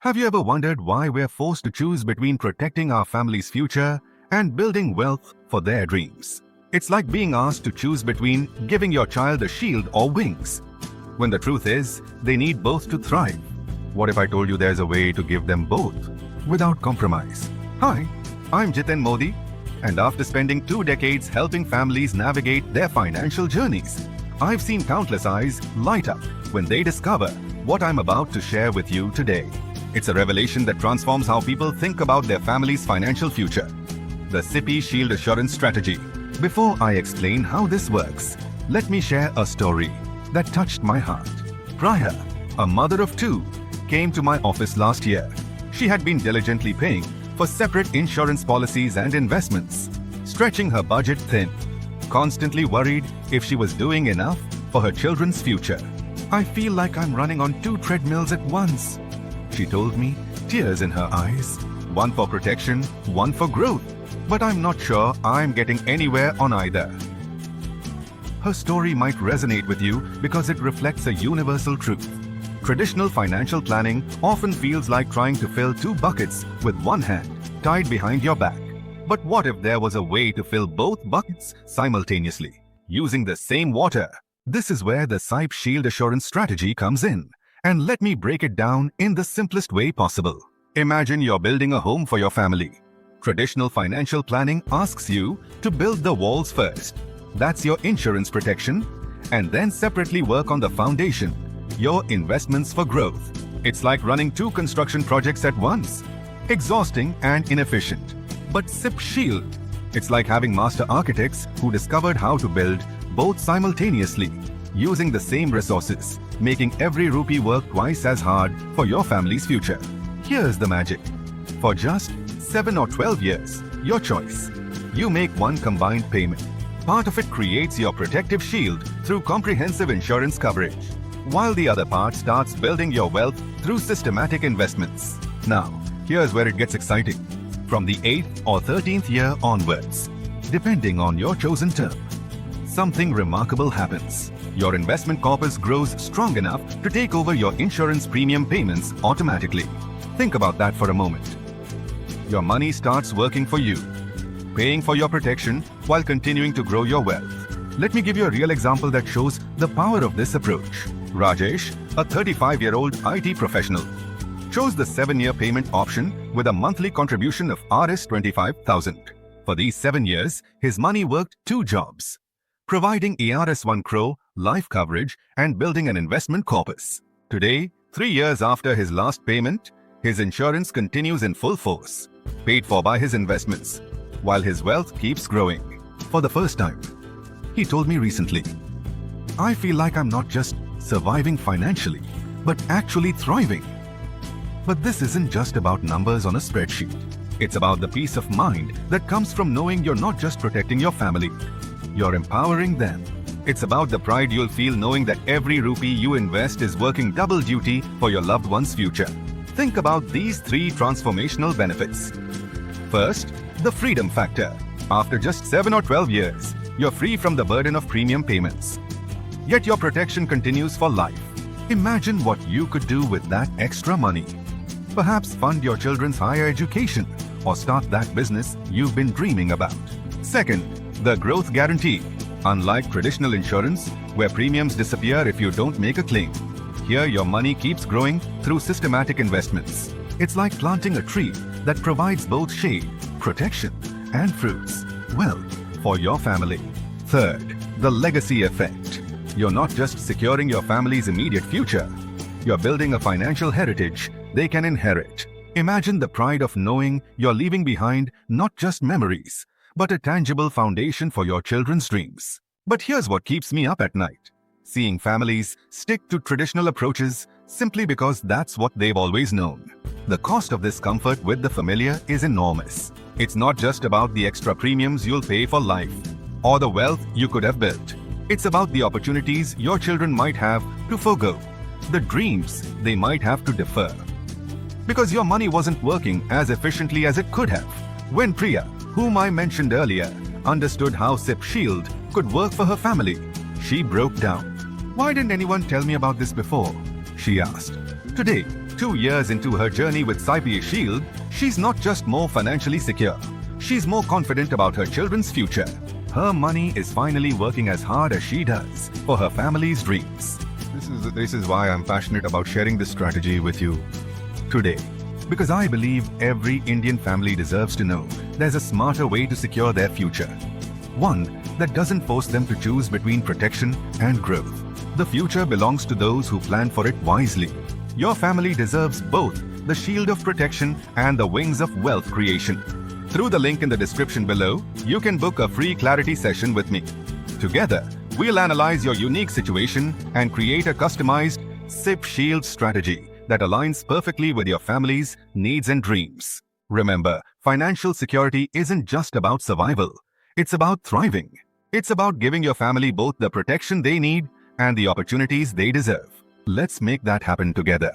Have you ever wondered why we're forced to choose between protecting our family's future and building wealth for their dreams? It's like being asked to choose between giving your child a shield or wings, when the truth is, they need both to thrive. What if I told you there's a way to give them both without compromise? Hi, I'm Jiten Modi, and after spending 2 decades helping families navigate their financial journeys, I've seen countless eyes light up when they discover what I'm about to share with you today. It's a revelation that transforms how people think about their family's financial future. The SIPI Shield Assurance Strategy. Before I explain how this works, let me share a story that touched my heart. Priya, a mother of 2, came to my office last year. She had been diligently paying for separate insurance policies and investments, stretching her budget thin, constantly worried if she was doing enough for her children's future. I feel like I'm running on 2 treadmills at once, she told me, tears in her eyes. One for protection, one for growth. But I'm not sure I'm getting anywhere on either. Her story might resonate with you because it reflects a universal truth. Traditional financial planning often feels like trying to fill 2 buckets with one hand tied behind your back. But what if there was a way to fill both buckets simultaneously, using the same water? This is where the SIPI Shield Assurance Strategy comes in. And let me break it down in the simplest way possible. Imagine you're building a home for your family. Traditional financial planning asks you to build the walls first. That's your insurance protection. And then separately work on the foundation, your investments for growth. It's like running 2 construction projects at once. Exhausting and inefficient. But SIP Shield, it's like having master architects who discovered how to build both simultaneously, using the same resources, making every rupee work twice as hard for your family's future. Here's the magic. For just 7 or 12 years, your choice. You make one combined payment. Part of it creates your protective shield through comprehensive insurance coverage, while the other part starts building your wealth through systematic investments. Now, here's where it gets exciting. From the 8th or 13th year onwards, depending on your chosen term, something remarkable happens. Your investment corpus grows strong enough to take over your insurance premium payments automatically. Think about that for a moment. Your money starts working for you, paying for your protection while continuing to grow your wealth. Let me give you a real example that shows the power of this approach. Rajesh, a 35-year-old IT professional, chose the 7-year payment option with a monthly contribution of Rs 25,000. For these 7 years, his money worked 2 jobs, providing Rs 1 crore life coverage and building an investment corpus. Today, 3 years after his last payment, his insurance continues in full force, paid for by his investments, while his wealth keeps growing. For the first time, he told me recently, I feel like I'm not just surviving financially, but actually thriving. But this isn't just about numbers on a spreadsheet. It's about the peace of mind that comes from knowing you're not just protecting your family, you're empowering them. It's about the pride you'll feel knowing that every rupee you invest is working double duty for your loved one's future. Think about these 3 transformational benefits. First, the freedom factor. After just 7 or 12 years, you're free from the burden of premium payments. Yet your protection continues for life. Imagine what you could do with that extra money. Perhaps fund your children's higher education or start that business you've been dreaming about. Second, the growth guarantee. Unlike traditional insurance, where premiums disappear if you don't make a claim, here your money keeps growing through systematic investments. It's like planting a tree that provides both shade, protection, and fruits, wealth for your family. Third, the legacy effect. You're not just securing your family's immediate future, you're building a financial heritage they can inherit. Imagine the pride of knowing you're leaving behind not just memories, but a tangible foundation for your children's dreams. But here's what keeps me up at night. Seeing families stick to traditional approaches simply because that's what they've always known. The cost of this comfort with the familiar is enormous. It's not just about the extra premiums you'll pay for life, or the wealth you could have built. It's about the opportunities your children might have to forgo, the dreams they might have to defer. Because your money wasn't working as efficiently as it could have. When Priya, whom I mentioned earlier, understood how SIP Shield could work for her family, she broke down. Why didn't anyone tell me about this before? She asked. Today, 2 years into her journey with Simplified Shield, she's not just more financially secure. She's more confident about her children's future. Her money is finally working as hard as she does for her family's dreams. This is why I'm passionate about sharing this strategy with you today. Because I believe every Indian family deserves to know there's a smarter way to secure their future. One that doesn't force them to choose between protection and growth. The future belongs to those who plan for it wisely. Your family deserves both the shield of protection and the wings of wealth creation. Through the link in the description below, you can book a free clarity session with me. Together, we'll analyze your unique situation and create a customized SIP Shield strategy that aligns perfectly with your family's needs and dreams. Remember, financial security isn't just about survival. It's about thriving. It's about giving your family both the protection they need and the opportunities they deserve. Let's make that happen together.